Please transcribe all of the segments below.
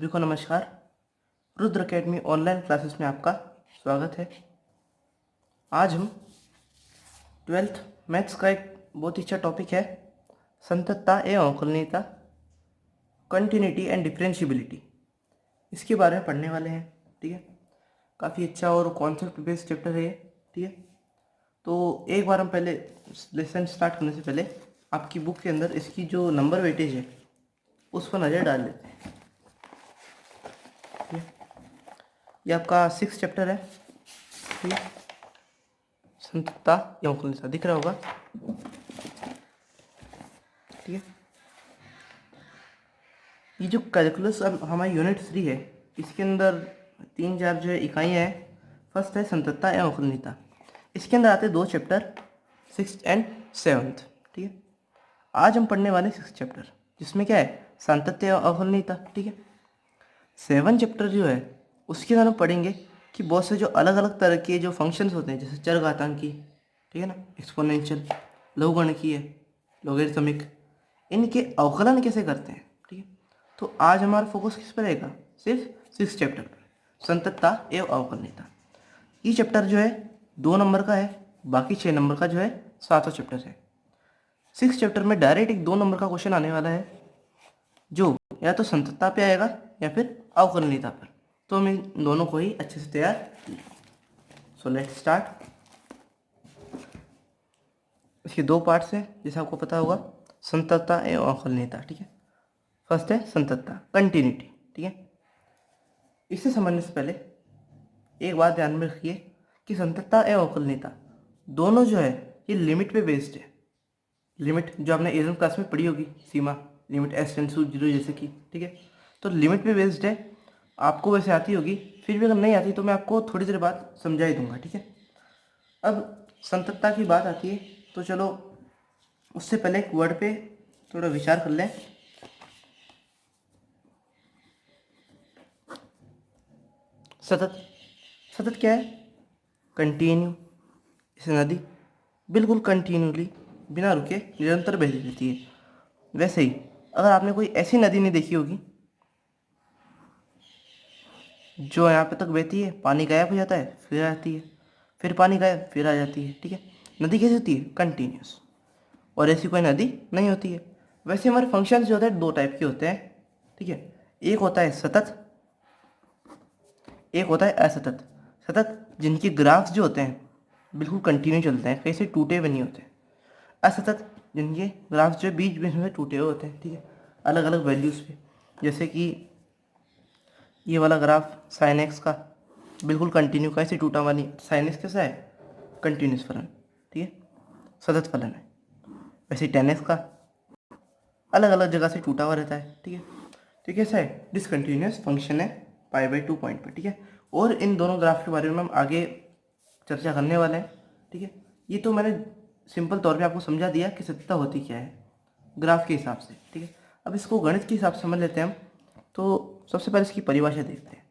सभी को नमस्कार। रुद्र अकेडमी ऑनलाइन क्लासेस में आपका स्वागत है। आज हम 12th मैथ्स का एक बहुत ही अच्छा टॉपिक है, संततता एवं अवकलनीयता, कंटिन्यूटी एंड डिफरेंशियबिलिटी, इसके बारे में पढ़ने वाले हैं। ठीक है, काफ़ी अच्छा और कॉन्सेप्ट बेस्ड चैप्टर है ये। ठीक है, तो एक बार हम पहले लेसन स्टार्ट करने से पहले आपकी बुक के अंदर इसकी जो नंबर वेटेज है उस पर नज़र डाल लेते हैं। ये आपका 6 चैप्टर है। ठीक है, संततता या अवकलनीयता दिख रहा होगा। ठीक है, ये जो कैलकुलस अब हमारी यूनिट 3 है, इसके अंदर 3-4 जो है इकाइयाँ हैं। फर्स्ट है संततता एवं अवकलनीयता। इसके अंदर आते हैं 2 चैप्टर, 6th एंड 7th। ठीक है, आज हम पढ़ने वाले 6 चैप्टर, जिसमें क्या है, संततता एवं अवकलनीयता। ठीक है, 7 चैप्टर जो है उसके अंदर हम पढ़ेंगे कि बहुत से जो अलग अलग तरह के जो फंक्शंस होते हैं, जैसे चरघातांकी, ठीक है ना, एक्सपोनेंशियल, लघुगणकीय, लोगरिथमिक, इनके अवकलन कैसे करते हैं। ठीक है, तो आज हमारा फोकस किस पर रहेगा, सिर्फ 6 चैप्टर पर, संततता एवं अवकलनीयता। ये चैप्टर जो है 2 नंबर का है, बाकी 6 नंबर का जो है 7वां चैप्टर है। 6 चैप्टर में डायरेक्ट एक 2 नंबर का क्वेश्चन आने वाला है, जो या तो संततता पे आएगा या फिर अवकलनीयता पर। तो हम इन दोनों को ही अच्छे से तैयार। So let's start. इसके 2 पार्ट्स हैं, जैसे आपको पता होगा, संततता एवं अवकलनीयता। ठीक है, फर्स्ट है संततता, कंटिन्यूटी। ठीक है, इससे समझने से पहले एक बात ध्यान में रखिए कि संततता एवं अवकलनीयता दोनों जो है ये लिमिट पे बेस्ड है। लिमिट जो आपने 11th क्लास में पढ़ी होगी, सीमा, लिमिट s टेंड्स टू 0 जैसे कि। ठीक है, तो लिमिट पे बेस्ड है। आपको वैसे आती होगी, फिर भी अगर नहीं आती तो मैं आपको थोड़ी देर बाद समझा ही दूंगा। ठीक है, अब संततता की बात आती है तो चलो उससे पहले एक वर्ड पे थोड़ा विचार कर लें। सतत, सतत क्या है, कंटिन्यू। इसे नदी बिल्कुल कंटिन्यूली बिना रुके निरंतर बहती रहती है। वैसे ही अगर आपने कोई ऐसी नदी नहीं देखी होगी जो यहाँ पे तक बहती है, पानी गायब हो जाता है, फिर आती है, फिर पानी गायब, फिर आ जाती है। ठीक है, नदी कैसी होती है, कंटिन्यूस। और ऐसी कोई नदी नहीं होती है। वैसे हमारे फंक्शंस जो होते हैं 2 टाइप के होते हैं। ठीक है, एक होता है सतत, एक होता है असतत। सतत जिनके ग्राफ्स जो होते हैं बिल्कुल कंटिन्यू चलते हैं, कहीं से टूटे हुए नहीं होते। असतत जिनके ग्राफ्स जो है बीच बीच में टूटे हुए होते हैं। ठीक है, अलग अलग वैल्यूज़ पे, जैसे कि ये वाला ग्राफ साइन एक्स का बिल्कुल कंटिन्यू, कैसे टूटा हुआ नहीं। साइन एक्स कैसा है, कंटिन्यूस फलन। ठीक है, सतत फलन है। वैसे टेन एक्स का अलग अलग जगह से टूटा हुआ रहता है। ठीक है, तो कैसा है, डिसकंटिन्यूस फंक्शन है π/2 पॉइंट पर। ठीक है, और इन दोनों ग्राफ के बारे में हम आगे चर्चा करने वाले हैं। ठीक है, ये तो मैंने सिंपल तौर पे आपको समझा दिया कि सततता होती क्या है ग्राफ के हिसाब से। ठीक है, अब इसको गणित के हिसाब से समझ लेते हैं हम। तो सबसे पहले इसकी परिभाषा देखते हैं।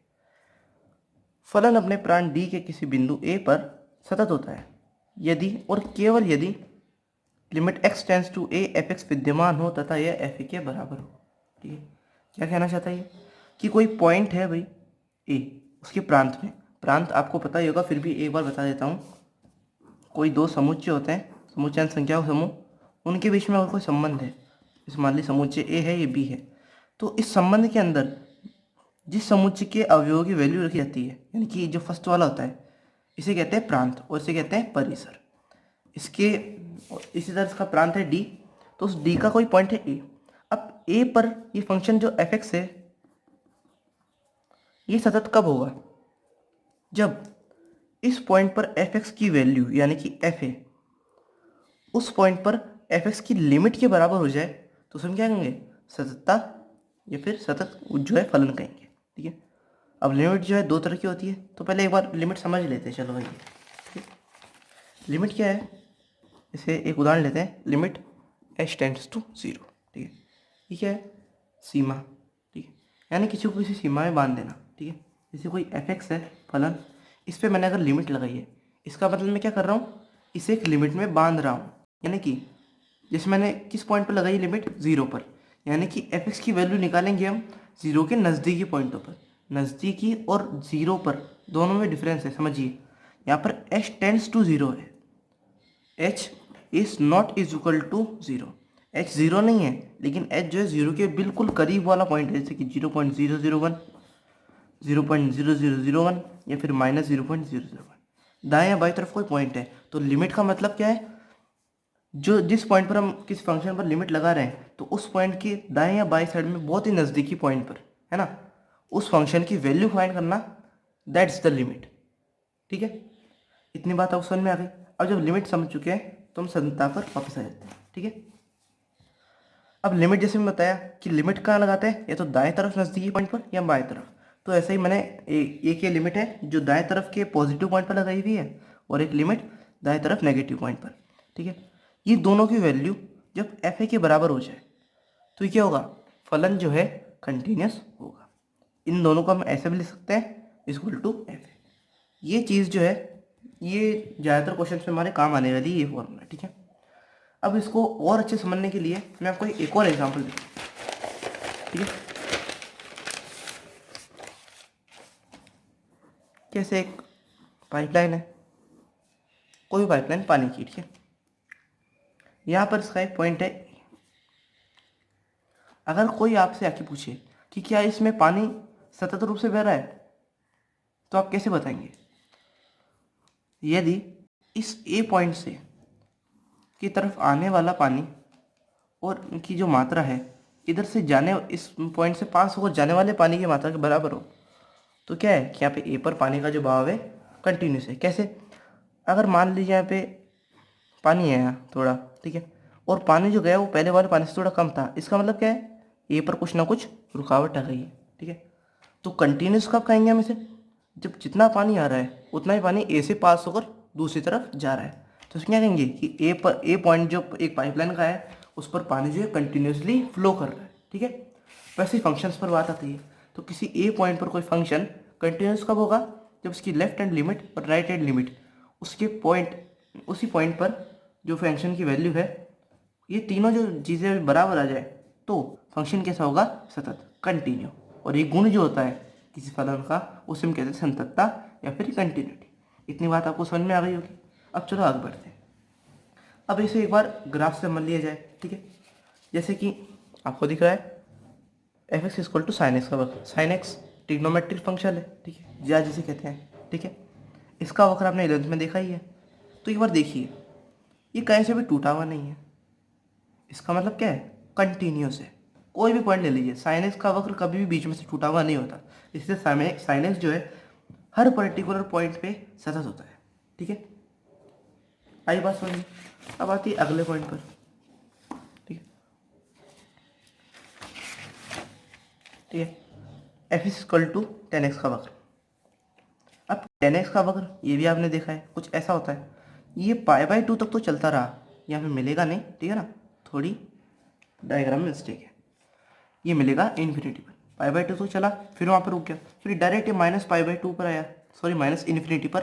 फलन अपने प्रांत डी के किसी बिंदु ए पर सतत होता है यदि और केवल यदि limit x tends to a f(x) विद्यमान हो तथा यह f(a) के बराबर हो। ठीक है, क्या कहना चाहता है ये, कि कोई पॉइंट है भाई a, उसके प्रांत में, प्रांत आपको पता ही होगा, फिर भी एक बार बता देता हूँ। कोई 2 समुच्चय होते हैं, समुच्चय संख्या समूह, उनके बीच में अगर कोई संबंध है, इस मान ली समुच्चय a है, ये b है, तो इस संबंध के अंदर जिस समुच्चय के अवयवों की वैल्यू रखी जाती है, यानी कि जो फर्स्ट वाला होता है, इसे कहते हैं प्रांत और इसे कहते हैं परिसर। इसके इसी तरह इसका प्रांत है डी, तो उस डी का कोई पॉइंट है ए। अब ए पर ये फंक्शन जो एफ एक्स है, ये सतत कब होगा, जब इस पॉइंट पर एफ एक्स की वैल्यू यानी कि एफ ए उस पॉइंट पर एफ एक्स की लिमिट के बराबर हो जाए, तो उसमें क्या कहेंगे, सततता या फिर सतत जो है फलन कहेंगे। ठीक है, अब लिमिट जो है 2 तरह की होती है, तो पहले एक बार लिमिट समझ लेते हैं। चलो भाई, ठीक है, लिमिट क्या है, इसे एक उदाहरण लेते हैं, लिमिट h टेंड्स टू 0। ठीक है, ये क्या है, सीमा। ठीक है, यानी किसी को किसी सीमा में बांध देना। ठीक है, जैसे कोई f(x) है फलन, इस पर मैंने अगर लिमिट लगाई है, इसका मतलब मैं क्या कर रहा हूँ, इसे एक लिमिट में बांध रहा हूँ। यानी कि जैसे मैंने किस पॉइंट पर लगाई लिमिट, 0 पर, यानी कि f(x) की वैल्यू निकालेंगे हम ज़ीरो के नज़दीकी पॉइंटों पर, नज़दीकी और ज़ीरो पर दोनों में डिफरेंस है, समझिए। यहाँ पर h टेंड्स टू ज़ीरो है, h is not is equal to zero, h zero नहीं है, लेकिन h जो है ज़ीरो के बिल्कुल करीब वाला पॉइंट है, जैसे कि 0.001, 0.0001 या फिर -0.001। दाएं या बाईं तरफ कोई पॉइंट है, तो लिमिट का मतलब क्या है, जो जिस पॉइंट पर हम किस फंक्शन पर लिमिट लगा रहे हैं, तो उस पॉइंट की दाएं या बाईं साइड में बहुत ही नज़दीकी पॉइंट पर, है ना, उस फंक्शन की वैल्यू फाइंड करना, दैट्स द लिमिट। ठीक है, इतनी बात आपको समझ में आ गई। अब जब लिमिट समझ चुके हैं तो हम संता पर वापस आ जाते हैं। ठीक है, अब लिमिट जैसे मैं बताया कि लिमिट कहाँ लगाते हैं, या तो दाएं तरफ नज़दीकी पॉइंट पर या बाएं तरफ। तो ऐसे ही मैंने एक ये लिमिट है जो दाएं तरफ के पॉजिटिव पॉइंट पर लगाई हुई है, और एक लिमिट दाएं तरफ नेगेटिव पॉइंट पर। ठीक है, ये दोनों की वैल्यू जब एफ ए के बराबर हो जाए तो ये क्या होगा, फलन जो है कंटिन्यूस होगा। इन दोनों को हम ऐसे भी लिख सकते हैं, इक्वल टू एफ ए। ये चीज़ जो है ये ज़्यादातर क्वेश्चन में हमारे काम आने वाली ये फॉर्मूला। ठीक है, अब इसको और अच्छे समझने के लिए मैं आपको एक और एग्जांपल दूँ। ठीक है, जैसे एक पाइपलाइन है, कोई पाइपलाइन पानी की। ठीक है, यहाँ पर इसका एक पॉइंट है। अगर कोई आपसे आके पूछे कि क्या इसमें पानी सतत रूप से बह रहा है, तो आप कैसे बताएंगे? यदि इस ए पॉइंट से की तरफ आने वाला पानी और इनकी जो मात्रा है इधर से जाने, इस पॉइंट से पास होकर जाने वाले पानी की मात्रा के बराबर हो, तो क्या है कि यहाँ पे ए पर पानी का जो बहाव है कंटिन्यूस है। कैसे? अगर मान लीजिए यहाँ पे पानी है यहाँ थोड़ा, ठीक है, और पानी जो गया वो पहले वाले पानी से थोड़ा कम था, इसका मतलब क्या है, ए पर कुछ ना कुछ रुकावट आ गई है। ठीक है, तो कंटिन्यूस कब कहेंगे हम इसे, जब जितना पानी आ रहा है उतना ही पानी ए से पास होकर दूसरी तरफ जा रहा है। तो इसमें क्या कहेंगे कि ए पॉइंट जो एक पाइपलाइन का है उस पर पानी जो है कंटिन्यूसली फ्लो कर रहा है। ठीक है, वैसे ही फंक्शंस पर बात आती है, तो किसी ए पॉइंट पर कोई फंक्शन कंटिन्यूस कब होगा, जब उसकी लेफ्ट हैंड लिमिट और राइट हैंड लिमिट उसके पॉइंट, उसी पॉइंट पर जो फंक्शन की वैल्यू है, ये तीनों जो चीज़ें बराबर आ जाए तो फंक्शन कैसा होगा, सतत, कंटिन्यू। और ये गुण जो होता है किसी फलन का उसे हम कहते हैं संततता या फिर कंटिन्यूटी। इतनी बात आपको समझ में आ गई होगी। अब चलो आगे बढ़ते हैं। अब इसे एक बार ग्राफ से मान लिया जाए। ठीक है, जैसे कि आपको दिख रहा है F X equal to sine X का वक्र। साइन एक्स ट्रिग्नोमेट्रिक फंक्शन है, ठीक है, ज्या जिसे कहते हैं। ठीक है, इसका वक्र आपने 11th में देखा ही है। तो एक बार देखिए, ये कहीं से भी टूटा हुआ नहीं है, इसका मतलब क्या है, कंटिन्यूस है। कोई भी पॉइंट ले लीजिए, साइन एक्स का वक्र कभी भी बीच में से टूटा हुआ नहीं होता, इसलिए साइन एक्स जो है हर पर्टिकुलर पॉइंट पे सतत होता है। ठीक है, आई बात समझिए। अब आती है अगले पॉइंट पर। ठीक है, ठीक है, F is equal to 10x का वक्र। अब 10x का वक्र ये भी आपने देखा है, कुछ ऐसा होता है, ये π/2 तक तो चलता रहा, यहाँ पे मिलेगा नहीं, ठीक है ना, थोड़ी डायग्राम में मिस्टेक है, ये मिलेगा इन्फिनिटी पर। π/2 तो चला, फिर वहाँ पर रुक गया, फिर डायरेक्ट ये -π/2 पर आया, सॉरी माइनस इन्फिनिटी पर,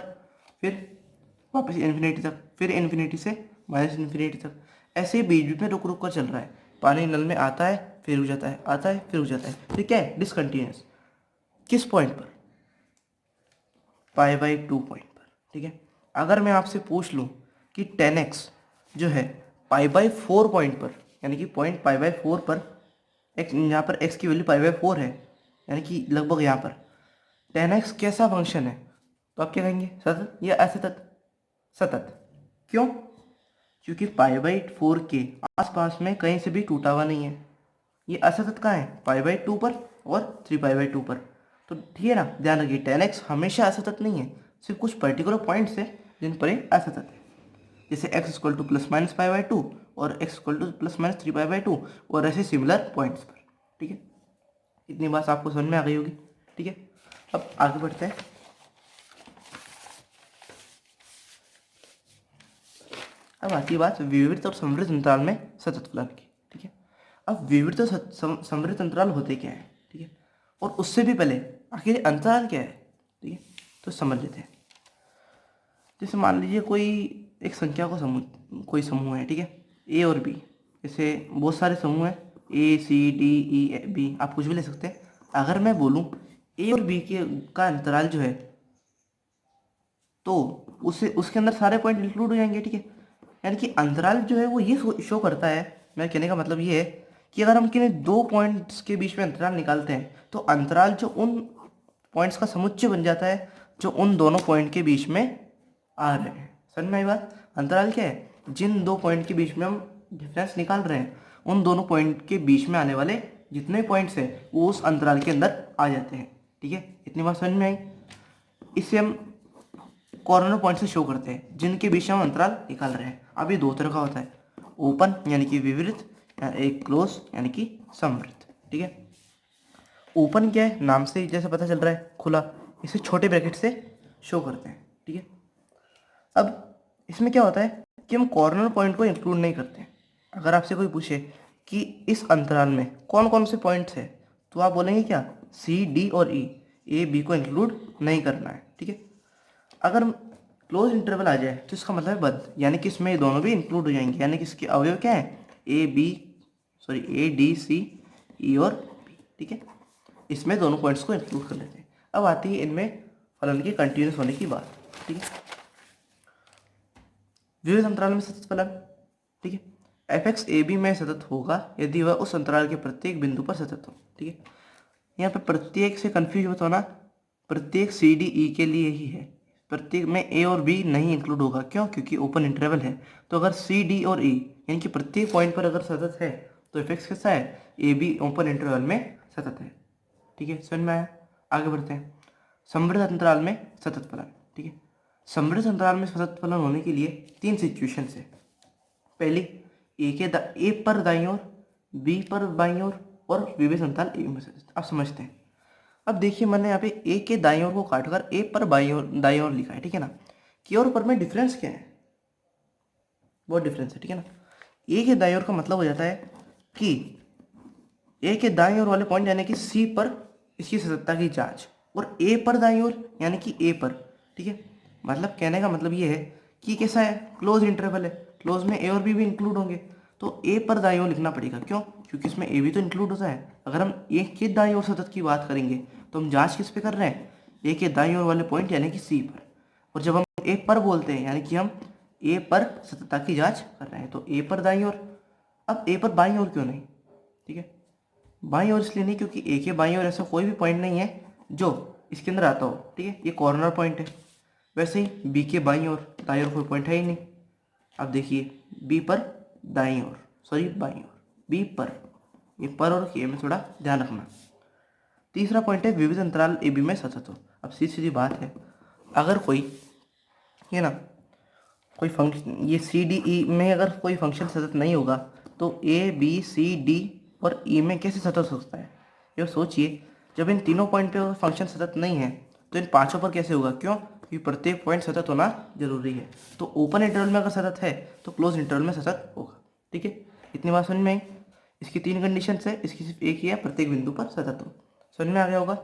फिर वापस इन्फिनिटी तक, फिर इन्फिनिटी से -इन्फिनिटी तक, ऐसे ही बीच बीच में रुक रुक कर चल रहा है। पानी नल में आता है फिर रुक जाता है, आता है फिर रुक जाता है, तो क्या है, डिसकंटिन्यूस। किस पॉइंट पर, π/2 पॉइंट पर। ठीक है, अगर मैं आपसे पूछ लूँ कि 10x जो है π/4 पॉइंट पर, यानी कि पॉइंट π/4 पर, x यहाँ पर x की वैल्यू π/4 है, यानी कि लगभग यहाँ पर 10x कैसा फंक्शन है, तो आप क्या कहेंगे, सतत या असतत? सतत। क्यों? क्योंकि π/4 के आसपास में कहीं से भी टूटा हुआ नहीं है। ये असतत कहाँ है, π/2 पर और 3π/2 पर। तो ठीक है ना, ध्यान रखिए 10x हमेशा असतत नहीं है, सिर्फ कुछ पर्टिकुलर पॉइंट्स है जिन पर ये असतत है, जैसे x इक्वल टू +- π/2 और x इक्वल टू +- 3π/2 और ऐसे सिमिलर पॉइंट्स पर। ठीक है, इतनी बात आपको समझ में आ गई होगी। ठीक है, अब आगे बढ़ते हैं। अब आती है बात विविध और समृद्ध अंतराल में सतत फलन की। ठीक है, अब विविध और समृद्ध अंतराल होते क्या है, ठीक है, और उससे भी पहले आखिर अंतराल क्या है, ठीक है, तो समझ लेते हैं। जैसे मान लीजिए कोई एक संख्या को समूह, कोई समूह है, ठीक है, ए और बी, जैसे बहुत सारे समूह हैं, ए सी डी ई बी, आप कुछ भी ले सकते हैं। अगर मैं बोलूँ ए और बी के का अंतराल जो है तो उससे उसके अंदर सारे पॉइंट इंक्लूड हो जाएंगे, ठीक है। यानी कि अंतराल जो है वो ये शो करता है, मेरे कहने का मतलब ये है कि अगर हम किन्हीं दो पॉइंट्स के बीच में अंतराल निकालते हैं तो अंतराल जो उन पॉइंट्स का समुच्चय बन जाता है जो उन दोनों पॉइंट के बीच में आ रहे हैं। समझ में आई बात? अंतराल क्या है? जिन दो पॉइंट के बीच में हम डिफरेंस निकाल रहे हैं उन दोनों पॉइंट के बीच में आने वाले जितने पॉइंट्स हैं वो उस अंतराल के अंदर आ जाते हैं, ठीक है। इतनी बात समझ में आई? इससे हम कॉर्नर पॉइंट से शो करते हैं जिनके बीच में हम अंतराल निकाल रहे हैं। अब ये दो तरह का होता है, ओपन यानी कि विवृत, एक क्लोज यानी कि समवृत्त, ठीक है। ओपन क्या है? नाम से ही जैसे पता चल रहा है खुला, इसे छोटे ब्रैकेट से शो करते हैं, ठीक है। अब इसमें क्या होता है कि हम कॉर्नर पॉइंट को इंक्लूड नहीं करते। अगर आपसे कोई पूछे कि इस अंतराल में कौन कौन से पॉइंट्स है तो आप बोलेंगे क्या? सी, डी और ई, ए बी को इंक्लूड नहीं करना है, ठीक है। अगर क्लोज इंटरवल आ जाए तो इसका मतलब है बंद, यानी कि इसमें ये दोनों भी इंक्लूड हो जाएंगे, यानी कि इसके अवयव क्या है? ए डी सी ई और बी, ठीक है। इसमें दोनों पॉइंट्स को इंक्लूड कर लेते हैं। अब आती है इनमें फलन के कंटिन्यूस होने की बात, ठीक है। विविध अंतराल में सतत फलन, ठीक है। एफ एक्स ए बी में सतत होगा यदि वह उस अंतराल के प्रत्येक बिंदु पर सतत हो, ठीक है। यहाँ पे प्रत्येक से कंफ्यूज मत होना, प्रत्येक सी डी ई के लिए ही है, प्रत्येक में ए और बी नहीं इंक्लूड होगा। क्यों? क्योंकि ओपन इंटरवल है। तो अगर सी डी और ई यानी कि प्रत्येक पॉइंट पर अगर सतत है तो एफ एक्स कैसा है? ए बी ओपन इंटरवल में सतत है, ठीक है। समझ में आया? आगे बढ़ते हैं। समृद्ध अंतराल में सतत फलन, ठीक है। समृद्ध अंतराल में सतत फलन होने के लिए तीन सिचुएशन है। पहली, ए पर दाईं ओर, बी पर बाईं ओर और विविध अंतराल ए में सतत। आप समझते हैं। अब देखिए मैंने यहाँ पे ए के दाईं ओर को काटकर ए पर बाईं ओर दाईं ओर लिखा है, ठीक है ना। की और पर में डिफरेंस क्या है? बहुत डिफरेंस है, ठीक है ना। ए के दाईं ओर का मतलब हो जाता है कि ए के दाईं ओर वाले पॉइंट यानी कि सी पर इसकी सततता की जांच, और ए पर दाईं ओर यानी कि ए पर, ठीक है। मतलब कहने का मतलब ये है कि कैसा है? क्लोज इंटरवल है, क्लोज में ए और बी भी इंक्लूड होंगे, तो ए पर दाईं ओर लिखना पड़ेगा। क्यों? क्योंकि इसमें ए भी तो इंक्लूड होता है। अगर हम ए के दाईं ओर सतत की बात करेंगे तो हम जांच किस पे कर रहे हैं? ए के दाईं ओर वाले पॉइंट यानी कि सी पर। और जब हम ए पर बोलते हैं यानी कि हम ए पर सततता की जांच कर रहे हैं, तो ए पर दाईं ओर। अब ए पर बाईं ओर क्यों नहीं? ठीक है, बाईं ओर इसलिए नहीं क्योंकि ए के बाईं ओर ऐसा कोई भी पॉइंट नहीं है जो इसके अंदर आता हो, ठीक है। ये कॉर्नर पॉइंट है। वैसे ही बी के बाईं ओर दाईं ओर कोई पॉइंट है ही नहीं। अब देखिए बी पर दाईं ओर, सॉरी बाईं ओर, बी पर, ये पर और के में थोड़ा ध्यान रखना। तीसरा पॉइंट है विविध अंतराल ए बी में सतत हो। अब सीधी सीधी बात है, अगर कोई ये ना कोई फंक्शन, ये सी डी ई में अगर कोई फंक्शन सतत नहीं होगा तो ए बी सी डी और ई में कैसे सतत हो सकता है? ये सोचिए, जब इन तीनों पॉइंट पे फंक्शन सतत नहीं है तो इन पांचों पर कैसे होगा? क्यों? क्योंकि प्रत्येक पॉइंट सतत होना जरूरी है। तो ओपन इंटरवल में अगर सतत है तो क्लोज इंटरवल में सतत होगा, ठीक है। इतनी बात समझ में आई? इसकी तीन कंडीशन है, इसकी सिर्फ एक ही है, प्रत्येक बिंदु पर सतत हो। समझ में आ गया होगा।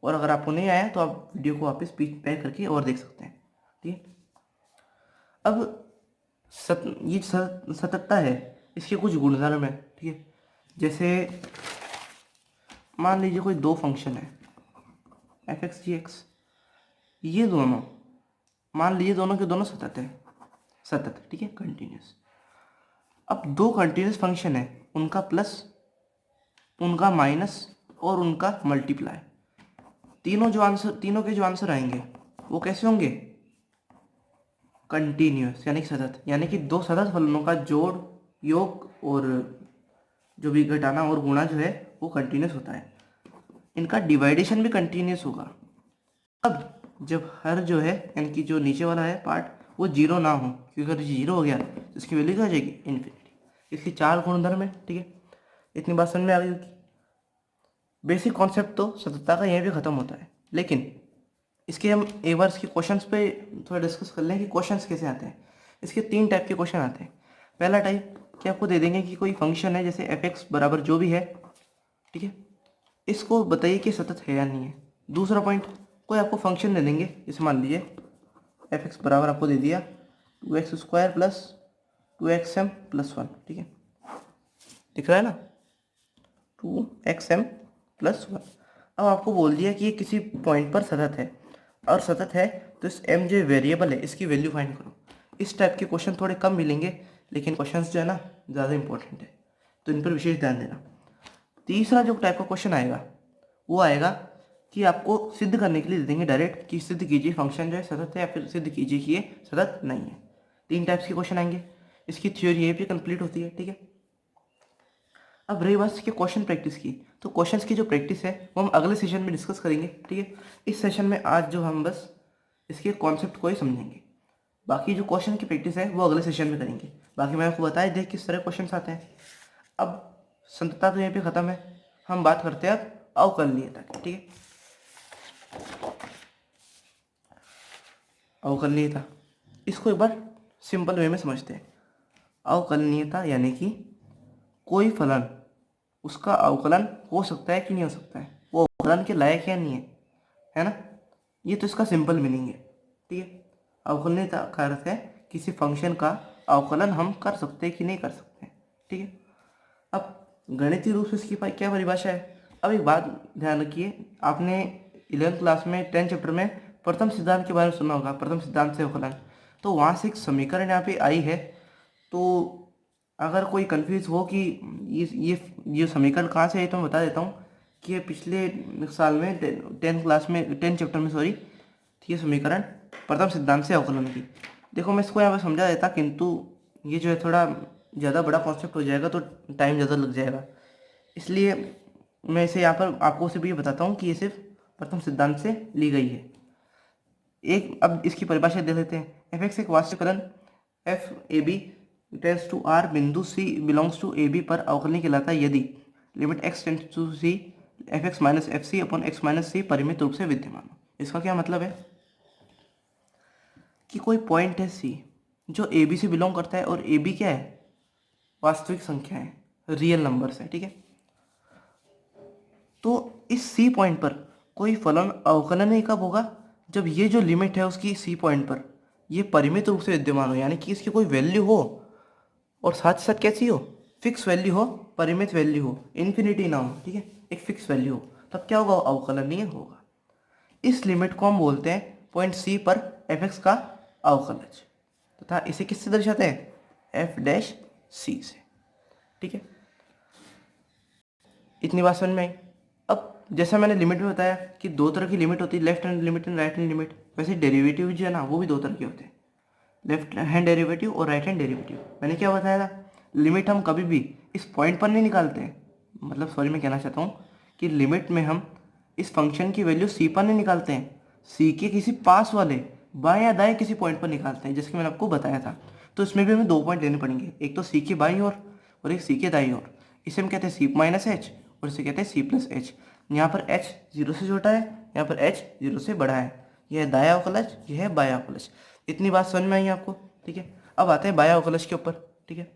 और अगर आपको नहीं आया तो आप वीडियो को वापस बैक करके और देख सकते हैं, ठीक है। अब ये सततता है, इसके कुछ गुणधर्म है, ठीक है। जैसे मान लीजिए कोई दो फंक्शन है एफ एक्स जी एक्स, ये दोनों मान लीजिए दोनों के दोनों सतत है, सतत, ठीक है, कंटिन्यूस। अब दो कंटिन्यूस फंक्शन है, उनका प्लस, उनका माइनस और उनका मल्टीप्लाई, तीनों के जो आंसर आएंगे वो कैसे होंगे? कंटिन्यूस यानी कि सतत, यानी कि दो सतत फलनों का जोड़, योग और जो भी घटाना और गुणा जो है वो कंटिन्यूस होता है। इनका डिवाइडेशन भी कंटिन्यूस होगा। अब जब हर जो है यानी कि जो नीचे वाला है पार्ट वो जीरो ना हो, क्योंकि अगर जीरो हो गया तो इसकी वैल्यू क्या हो जाएगी? इन्फिनिटी। इसलिए चार गुणधर्म है, ठीक है। इतनी बात समझ में आ गई होगी। बेसिक कॉन्सेप्ट तो सततता का यहीं पे खत्म होता है, लेकिन इसके हम एक बार इसके क्वेश्चंस पे थोड़ा डिस्कस कर लें कि क्वेश्चंस कैसे आते हैं। इसके तीन टाइप के क्वेश्चन आते हैं। पहला टाइप कि आपको दे देंगे कि कोई फंक्शन है जैसे एफ एक्स बराबर जो भी है, ठीक है, इसको बताइए कि सतत है या नहीं है। दूसरा पॉइंट, कोई आपको फंक्शन दे देंगे, जैसे मान लीजिए एफ एक्स बराबर आपको दे दिया 2x² प्लस 2xm प्लस 1, ठीक है, दिख रहा है ना, 2xm प्लस 1। अब आपको बोल दिया कि ये किसी पॉइंट पर सतत है, और सतत है तो इस m जो वेरिएबल है इसकी वैल्यू फाइंड करो। इस टाइप के क्वेश्चन थोड़े कम मिलेंगे, लेकिन क्वेश्चंस जो है ना ज़्यादा इंपॉर्टेंट है, तो इन पर विशेष ध्यान देना। तीसरा जो टाइप का क्वेश्चन आएगा वो आएगा कि आपको सिद्ध करने के लिए दे देंगे डायरेक्ट कि सिद्ध कीजिए फंक्शन जो है सतत है, या फिर सिद्ध कीजिए कि ये सतत नहीं है। 3 टाइप्स के क्वेश्चन आएंगे, इसकी थ्योरी ये भी कंप्लीट होती है, ठीक है। अब रही बात इसके क्वेश्चन प्रैक्टिस की, तो क्वेश्चंस की जो प्रैक्टिस है वो हम अगले सेशन में डिस्कस करेंगे, ठीक है। इस सेशन में आज जो हम बस इसके कॉन्सेप्ट को ही समझेंगे, बाकी जो क्वेश्चन की प्रैक्टिस है वो अगले सेशन में करेंगे। बाकी मैं आपको बताया देख किस तरह क्वेश्चन आते हैं। अब संतता तो यहीं पे ख़त्म है, हम बात करते हैं अब अवकलनीयता की, ठीक है। अवकलनीयता, इसको एक बार सिंपल वे में समझते हैं। अवकलनीयता यानी कि कोई फलन उसका अवकलन हो सकता है कि नहीं हो सकता है, वो अवकलन के लायक या नहीं है ना। ये तो इसका सिंपल मीनिंग है, ठीक है। अवकलनीयता का अर्थ है किसी फंक्शन का अवकलन हम कर सकते हैं कि नहीं कर सकते, ठीक है। अब गणितीय रूप से इसकी क्या परिभाषा है। अब एक बात ध्यान रखिए, आपने 11th क्लास में 10th चैप्टर में प्रथम सिद्धांत के बारे में सुना होगा, प्रथम सिद्धांत से अवकलन, तो वहाँ से एक समीकरण यहाँ पे आई है। तो अगर कोई कंफ्यूज हो कि ये समीकरण कहाँ से है, तो मैं बता देता हूँ कि ये पिछले साल में 10th क्लास में 10th चैप्टर में थी ये समीकरण प्रथम सिद्धांत से अवकलन की। देखो मैं इसको यहाँ पर समझा देता, किंतु ये जो है थोड़ा ज़्यादा बड़ा कॉन्सेप्ट हो जाएगा तो टाइम ज़्यादा लग जाएगा, इसलिए मैं इसे यहाँ पर आपको सिर्फ ये बताता हूँ कि ये सिर्फ प्रथम सिद्धांत से ली गई है। एक अब इसकी परिभाषा दे लेते हैं। एफ एक्स एक वास्तविक फलन f a b tends to R बिंदु c belongs to a b पर अवकलनीय कहलाता है यदि limit x tends to c f x minus F C upon x minus c परिमित रूप से विद्यमान हो। इसका क्या मतलब है कि कोई पॉइंट है सी जो ए बी से बिलोंग करता है, और ए बी क्या है, वास्तविक संख्या है, रियल नंबर्स है, ठीक है। तो इस सी पॉइंट पर कोई फलन अवकलनीय कब होगा, जब ये जो लिमिट है उसकी सी पॉइंट पर ये परिमित रूप से विद्यमान हो, यानी कि इसकी कोई वैल्यू हो, और साथ साथ कैसी हो, फिक्स वैल्यू हो, परिमित वैल्यू हो, इन्फिनिटी ना हो, ठीक है, एक फिक्स वैल्यू हो, तब क्या होगा, अवकलनीय होगा। इस लिमिट को हम बोलते हैं पॉइंट सी पर एफ एक्स का अवकलज, तथा इसे किससे दर्शाते हैं, एफ डैश सी से, ठीक है। इतनी बात समझ में आई। अब जैसा मैंने लिमिट में बताया कि 2 तरह की लिमिट होती है, left hand limit and right hand limit, वैसे डेरिवेटिव जो है ना वो भी 2 तरह के होते हैं, लेफ्ट हैंड डेरिवेटिव और राइट हैंड डेरिवेटिव। मैंने क्या बताया था, लिमिट हम कभी भी इस पॉइंट पर नहीं निकालते हैं, मतलब सॉरी मैं कहना चाहता हूँ कि लिमिट में हम इस फंक्शन की वैल्यू सी पर नहीं निकालते हैं, सी के किसी पास वाले बाएं या दाएं किसी पॉइंट पर निकालते हैं, जिसके मैंने आपको बताया था। तो इसमें भी हमें 2 पॉइंट लेने पड़ेंगे, एक तो सी के बाईं ओर और एक सी के दाईं ओर। इसे हम कहते हैं सी माइनस एच और इसे कहते हैं सी प्लस एच। यहाँ पर h 0 से छोटा है, यहाँ पर h 0 से बड़ा है, यह है दायां अवकलज, यह है बायां अवकलज। इतनी बात समझ में आई आपको, ठीक है। अब आते हैं बायां अवकलज के ऊपर, ठीक है।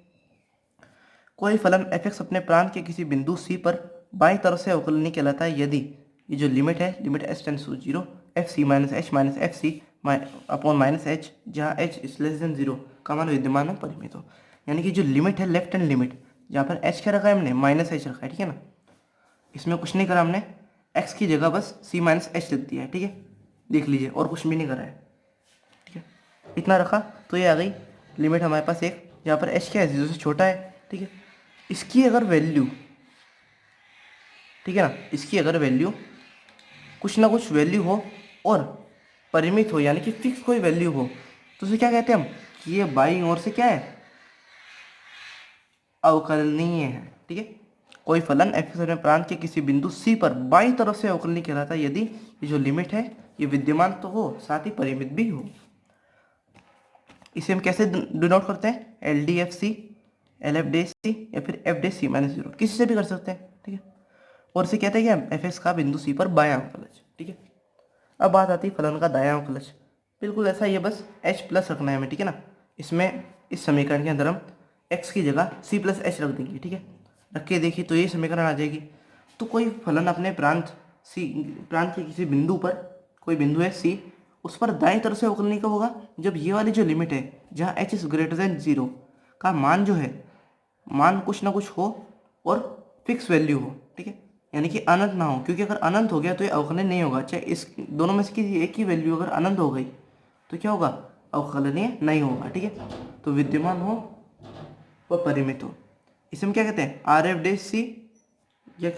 कोई फलन f x अपने प्रांत के किसी बिंदु c पर बाईं तरफ से अवकलनीय कहलाता है यदि ये जो लिमिट है, limit h tends to 0 F C minus H minus F C upon minus H, जहाँ h इज लेस देन 0 का मान विद्यमान हो, परिमित हो। यानी कि जो लिमिट है लेफ्ट हैंड लिमिट, जहाँ पर h क्या रखा है हमने, माइनस एच रखा है, ठीक है ना। इसमें कुछ नहीं करा हमने, x की जगह बस c माइनस एच लिख दिया है, ठीक है, देख लीजिए, और कुछ भी नहीं करा है, ठीक है। इतना रखा तो ये आ गई लिमिट हमारे पास एक, जहाँ पर h क्या है, 0 से छोटा है, ठीक है। इसकी अगर वैल्यू, ठीक है ना, इसकी अगर वैल्यू कुछ ना कुछ वैल्यू हो और परिमित हो, यानी कि फिक्स कोई वैल्यू हो, तो उसे क्या कहते हैं हम, कि ये बाईं ओर से क्या है, अवकलनीय है, ठीक है। कोई फलन f में प्रांत के किसी बिंदु c पर बाईं तरफ से अवकलनीय कहलाता है यदि ये जो लिमिट है ये विद्यमान तो हो, साथ ही परिमित भी हो। इसे हम कैसे डिनोट करते हैं, L D f c, L f डे सी, या फिर एफ डे सी माइनस 0, किसी से भी कर सकते हैं, ठीक है। और इसे कहते हैं कि हम एफ एक्स का बिंदु सी पर बायां अवकलज, ठीक है। अब बात आती है फलन का दायां अवकलज, बिल्कुल ऐसा ही है, बस h प्लस रखना है हमें, ठीक है ना। इसमें इस समीकरण के अंदर हम x की जगह c प्लस एच रख देंगे, ठीक है। रख के देखिए तो ये समीकरण आ जाएगी। तो कोई फलन अपने प्रांत के किसी बिंदु पर, कोई बिंदु है c, उस पर दाएं तरफ से अवकलनीय कब होगा, जब ये वाली जो लिमिट है जहाँ h इज ग्रेटर देन 0 का मान जो है, मान कुछ ना कुछ हो और फिक्स वैल्यू हो, ठीक है। यानी कि अनंत ना हो, क्योंकि अगर अनंत हो गया तो ये अवकलनीय नहीं होगा। चाहे इस दोनों में से किसी एक की वैल्यू अगर अनंत हो गई तो क्या होगा, अवकलनीय नहीं होगा। ठीक है, तो विद्यमान हो व परिमित हो, इसे हम क्या कहते हैं, आर एफ डे सी या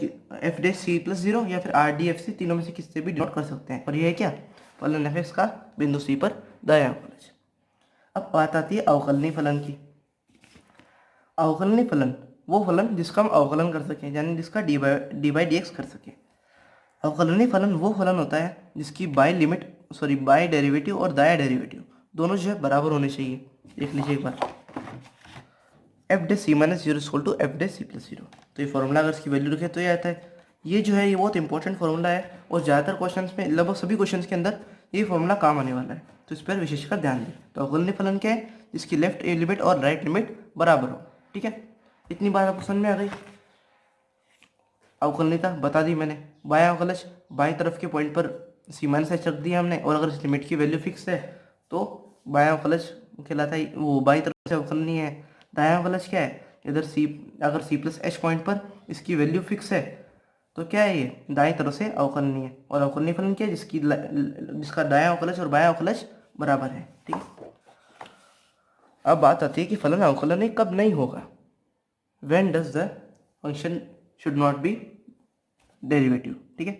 एफ डे सी प्लस जीरो या फिर आर डी एफ सी, तीनों में से किससे भी डिनोट कर सकते हैं। और यह है क्या, फलन एफ एक्स का बिंदु सी पर दायां अवकलज। अब बात आती है अवकलनीय फलन की। अवकलनीय फलन वो फलन जिसका हम अवकलन कर सकें, यानी जिसका डी बाई डी एक्स कर सकें। अवकलनीय फलन वो फलन होता है जिसकी बाय डेरिवेटिव और दाया डेरिवेटिव दोनों जो है बराबर होने चाहिए। देख लीजिए एक बार, एफ डे c minus zero equal to f डे सी प्लस जीरो। तो ये फॉर्मूला अगर इसकी वैल्यू रखे तो ये आता है। ये जो है ये बहुत इंपॉर्टेंट फॉर्मूला है और ज़्यादातर क्वेश्चंस में, लगभग सभी क्वेश्चंस के अंदर ये फॉर्मूला काम आने वाला है, तो इस पर विशेषकर ध्यान दें। तो अवकलनीय फलन क्या है, जिसकी लेफ्ट लिमिट और राइट लिमिट बराबर हो। ठीक है, इतनी बात आपको समझ में आ गई। अवकलनीयता बता दी मैंने। बायां अवकलज, बाएं तरफ के पॉइंट पर सी माइनस एच रख दिया हमने, और अगर इस लिमिट की वैल्यू फिक्स है तो बायां अवकलज कहलाता है, वो बाईं तरफ से अवकलनीय है। दायां अवकलज क्या है, इधर सी, अगर सी प्लस एच पॉइंट पर इसकी वैल्यू फिक्स है तो क्या है, ये दाएं तरफ से अवकलनीय है। और अवकलनीय फलन क्या है, जिसका दायां अवकलज और बायां अवकलज बराबर है। ठीक है, अब बात आती है कि फलन अवकलनीय कब नहीं होगा। When does the function should not be derivative. ठीक है,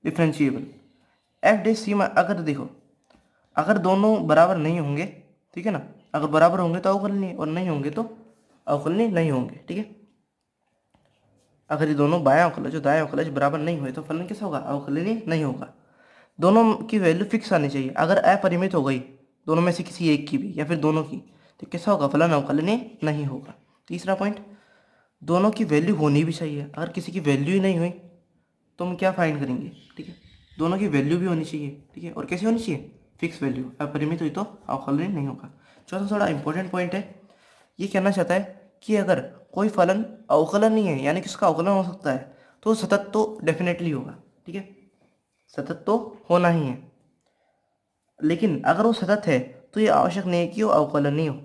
डिफरेंशिएबल। एफ डे सी, अगर देखो, अगर दोनों बराबर नहीं होंगे, ठीक है ना, अगर बराबर होंगे तो अवकलनीय और नहीं होंगे तो अवकलनीय नहीं होंगे। ठीक है, अगर ये दोनों बायां अवकलज और दायां अवकलज बराबर नहीं हुए तो फलन कैसा होगा, अवकलनीय नहीं होगा। दोनों की वैल्यू फिक्स आनी चाहिए। अगर अपरिमित हो गई दोनों में से किसी एक की भी या फिर दोनों की, तो कैसा होगा, फलन अवकलनीय नहीं होगा। तीसरा पॉइंट, दोनों की वैल्यू होनी भी चाहिए। अगर किसी की वैल्यू ही नहीं हुई तो हम क्या फाइंड करेंगे। ठीक है, दोनों की वैल्यू भी होनी चाहिए। ठीक है, और कैसे होनी चाहिए, फिक्स वैल्यू। अपरिमित हुई तो अवकलनीय नहीं होगा। चौथा थोड़ा इंपॉर्टेंट पॉइंट है, ये कहना चाहता है कि अगर कोई फलन अवकलनीय है, यानी कि उसका अवकलन हो सकता है, तो सतत तो डेफिनेटली होगा। ठीक है, सतत तो होना ही है। लेकिन अगर वो सतत है तो ये आवश्यक नहीं है कि वो अवकलनीय हो।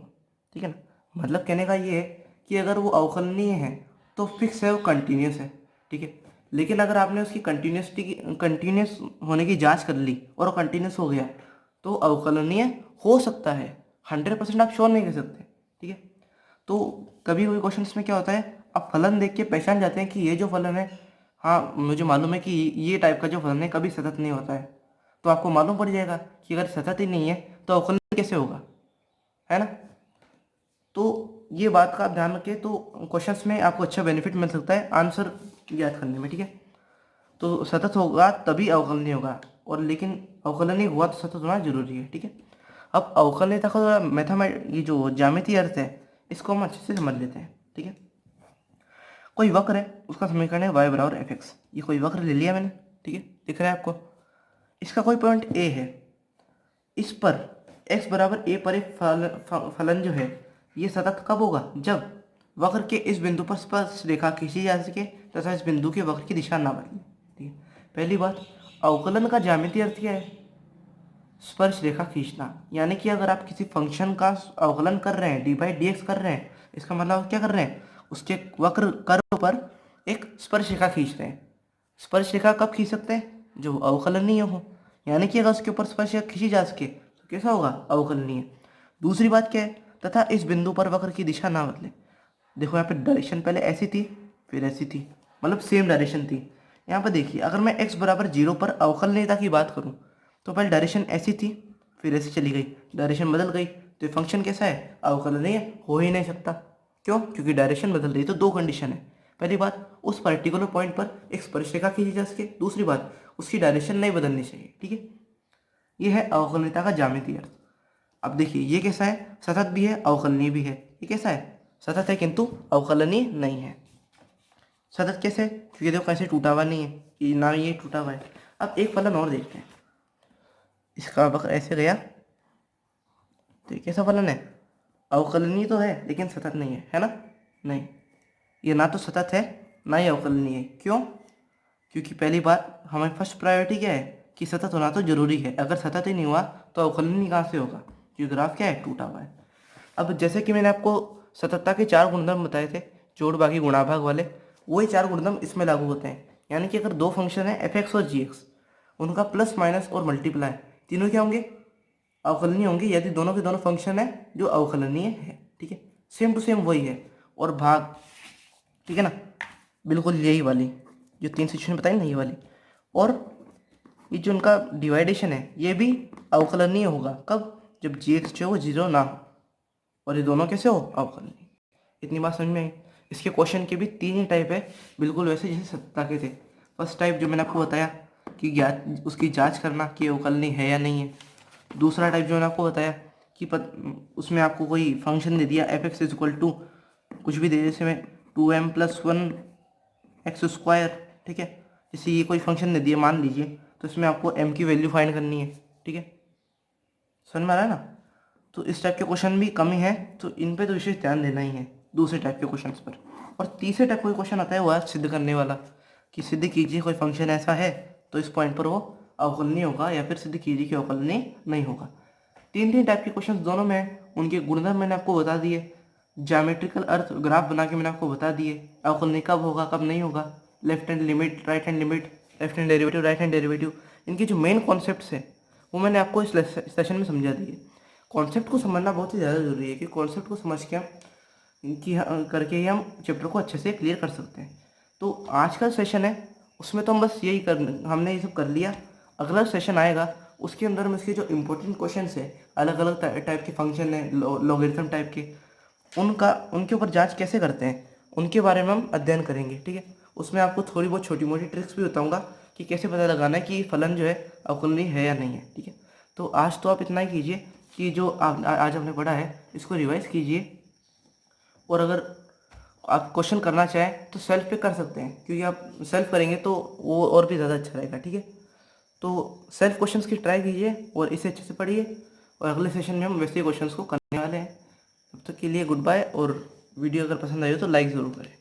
ठीक है ना, मतलब कहने का ये है कि अगर वो अवकलनीय है तो फिक्स है, वो कंटिन्यूस है। ठीक है, लेकिन अगर आपने उसकी कंटिन्यूस होने की जांच कर ली और वो कंटिन्यूस हो गया तो अवकलनीय हो सकता है। 100% आप श्योर नहीं कर सकते। ठीक है, तो कभी कभी क्वेश्चन में क्या होता है, आप फलन देख के पहचान जाते हैं कि ये जो फलन है, हाँ मुझे मालूम है कि ये टाइप का जो फलन है कभी सतत नहीं होता है। तो आपको मालूम पड़ जाएगा कि अगर सतत ही नहीं है तो अवकलन कैसे होगा, है ना। तो ये बात का आप ध्यान रखें, तो क्वेश्चंस में आपको अच्छा बेनिफिट मिल सकता है आंसर याद करने में। ठीक है, तो सतत होगा तभी अवकलनीय होगा, और लेकिन अवकलनीय हुआ तो सतत होना जरूरी है। ठीक है, अब अवकलनीयता का थोड़ा ये जो ज्यामितीय अर्थ है इसको हम अच्छे से समझ लेते हैं। ठीक है, कोई वक्र है, उसका समीकरण है y बराबर एफ एक्स। ये कोई वक्र ले लिया मैंने। ठीक है, दिख रहा है आपको, इसका कोई पॉइंट a है, इस पर x बराबर a पर एक फलन जो है ये सतत कब होगा, जब वक्र के इस बिंदु पर स्पर्श रेखा खींची जा सके तथा इस बिंदु के वक्र की दिशा ना बदले। ठीक है, पहली बात, अवकलन का ज्यामितीय अर्थ क्या है, स्पर्श रेखा खींचना। यानी कि अगर आप किसी फंक्शन का अवकलन कर रहे हैं, डी बाई डी एक्स कर रहे हैं, इसका मतलब आप क्या कर रहे हैं, उसके वक्र कर्व पर एक स्पर्श रेखा खींच रहे हैं। स्पर्श रेखा कब खींच सकते हैं, जो अवकलनीय हो। यानी कि अगर उसके ऊपर स्पर्श रेखा खींची जा सके तो कैसा होगा, अवकलनीय। दूसरी बात क्या है, तथा इस बिंदु पर वक्र की दिशा ना बदले। देखो यहाँ पे डायरेक्शन पहले ऐसी थी फिर ऐसी थी, मतलब सेम डायरेक्शन थी। यहाँ पर देखिए, अगर मैं x बराबर 0 पर अवकलनीयता की बात करूँ तो पहले डायरेक्शन ऐसी थी फिर ऐसी चली गई, डायरेक्शन बदल गई, तो फंक्शन कैसा है, अवकलनीय हो ही नहीं सकता। क्यों, क्योंकि डायरेक्शन बदल रही। तो दो कंडीशन है, पहली बात उस पर्टिकुलर पॉइंट पर एक स्पर्शरेखा खींची जा सके, दूसरी बात उसकी डायरेक्शन नहीं बदलनी चाहिए। ठीक है, ये है अवकलनीयता का ज्यामितीय अर्थ। अब देखिए ये कैसा है, सतत भी है अवकलनीय भी है। ये कैसा है, सतत है किंतु अवकलनीय नहीं है। सतत कैसे, क्योंकि देखो कैसे टूटा हुआ नहीं है, ये ना ये टूटा हुआ है। अब एक फलन और देखते हैं, इसका वक्र ऐसे गया तो ये कैसा फलन है, अवकलनीय तो है लेकिन सतत नहीं है, है ना। नहीं, ये ना तो सतत है ना ही अवकलनीय है। क्यों, क्योंकि पहली बात हमें फर्स्ट प्रायोरिटी क्या है कि सतत होना तो जरूरी है। अगर सतत ही नहीं हुआ तो अवकलनीय कहाँ से होगा, क्योंकि ग्राफ क्या है, टूटा हुआ है। अब जैसे कि मैंने आपको सततता के 4 गुणधर्म बताए थे, जोड़ भागी गुणा भाग वाले, वही 4 गुणधर्म इसमें लागू होते हैं। यानी कि अगर दो फंक्शन है एफ एक्स और जी एक्स, उनका प्लस माइनस और मल्टीप्लाई तीनों क्या होंगे, अवकलनीय होंगे यदि दोनों के दोनों फंक्शन है जो अवकलनीय है। ठीक है, सेम टू सेम वही है। और भाग, ठीक है ना, बिल्कुल यही वाली जो 3 सिचुएशन बताई ना, ये वाली। और ये जो उनका डिवाइडेशन है ये भी अवकलनीय होगा, कब, जब जी एक्स जो है वो 0 ना हो, और ये दोनों कैसे हो, अवकलनीय। इतनी बात समझ में आई। इसके क्वेश्चन के भी 3 ही टाइप है, बिल्कुल वैसे जैसे सत्ता के थे। फर्स्ट टाइप जो मैंने आपको बताया कि उसकी जांच करना कि अवकलनीय है या नहीं है। दूसरा टाइप जो मैंने आपको बताया कि उसमें आपको कोई फंक्शन दे दिया F X is equal to कुछ भी दे, जैसे में 2m+1x²। ठीक है, जैसे ये कोई फंक्शन दे दिया मान लीजिए, तो इसमें आपको m की वैल्यू फाइंड करनी है। ठीक है, समझ में आ रहा है ना। तो इस टाइप के क्वेश्चन भी कम ही है, तो इन पे तो विशेष ध्यान देना ही है दूसरे टाइप के क्वेश्चन पर। और तीसरे टाइप का क्वेश्चन आता है वो है सिद्ध करने वाला, कि सिद्ध कीजिए कोई फंक्शन ऐसा है तो इस पॉइंट पर वो अवकलनीय होगा, या फिर सिद्ध कीजिए कि अवकलनीय नहीं होगा। 3 टाइप के क्वेश्चन दोनों में हैं, उनके गुणधर्म मैंने आपको बता दिए, ज्योमेट्रिकल अर्थ ग्राफ बना के मैंने आपको बता दिए, अवकलनीय कब होगा कब नहीं होगा, left hand limit, right hand limit, left hand derivative, right hand derivative, इनके जो मेन कॉन्सेप्ट्स है वो मैंने आपको इस सेशन में समझा दिए। कॉन्सेप्ट को समझना बहुत ही ज़्यादा ज़रूरी है, कि कॉन्सेप्ट को समझ के करके ही हम चैप्टर को अच्छे से क्लियर कर सकते हैं। तो आज का सेशन है उसमें तो हम बस यही हमने ये सब कर लिया। अगला सेशन आएगा उसके अंदर में इसके जो इम्पोर्टेंट क्वेश्चन है, अलग अलग टाइप के फंक्शन है, लॉगरिथम टाइप के, उनके ऊपर जांच कैसे करते हैं उनके बारे में हम अध्ययन करेंगे। ठीक है, उसमें आपको थोड़ी बहुत छोटी मोटी ट्रिक्स भी बताऊंगा कि कैसे पता लगाना है कि फलन जो है अवकलनीय है या नहीं है। ठीक है, तो आज तो आप इतना ही कीजिए कि जो आज हमने पढ़ा है इसको रिवाइज कीजिए, और अगर आप क्वेश्चन करना चाहें तो सेल्फ पे कर सकते हैं, क्योंकि आप सेल्फ करेंगे तो वो और भी ज़्यादा अच्छा रहेगा। ठीक है, तो सेल्फ क्वेश्चंस की ट्राई कीजिए और इसे अच्छे से पढ़िए, और अगले सेशन में हम वैसे क्वेश्चंस को करने वाले हैं। तब तक के लिए गुड बाय, और वीडियो अगर पसंद आई हो तो लाइक ज़रूर करें।